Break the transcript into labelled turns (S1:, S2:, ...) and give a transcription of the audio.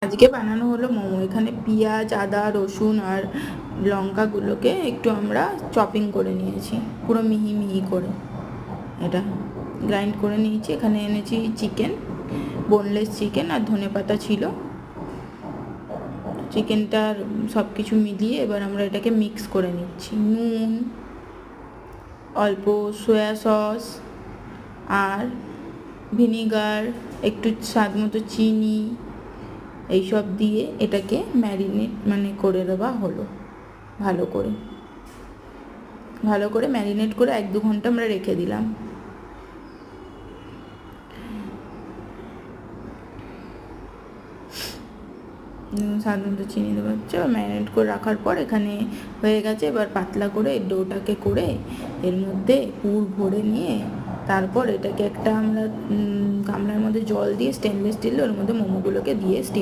S1: আজকে বানানো হলো মোমো। এখানে পেঁয়াজ, আদা, রসুন আর লঙ্কাগুলোকে একটু আমরা চপিং করে নিয়েছি, পুরো মিহি মিহি করে এটা গ্রাইন্ড করে নিয়েছি। এখানে এনেছি চিকেন, বোনলেস চিকেন, আর ধনেপাতা ছিল। চিকেনটার সব কিছু মিলিয়ে এবার আমরা এটাকে মিক্স করে নিচ্ছি। নুন, অল্প সয়া সস আর ভিনিগার, একটু স্বাদ মতো চিনি, এইসব দিয়ে এটাকে ম্যারিনেট করে দেওয়া হলো। ভালো করে ম্যারিনেট করে 1-2 ঘন্টা আমরা রেখে দিলাম। স্বাদ মতো চিনি দেওয়া হচ্ছে। ম্যারিনেট করে রাখার পর এখানে হয়ে গেছে। এবার পাতলা করে ডোটাকে করে এর মধ্যে পুর ভরে নিয়ে তারপর এটাকে একটা আমরা গামলার মধ্যে জল দিয়ে, স্টেনলেস স্টিলের, ওর মধ্যে মোমোগুলোকে দিয়ে স্টিম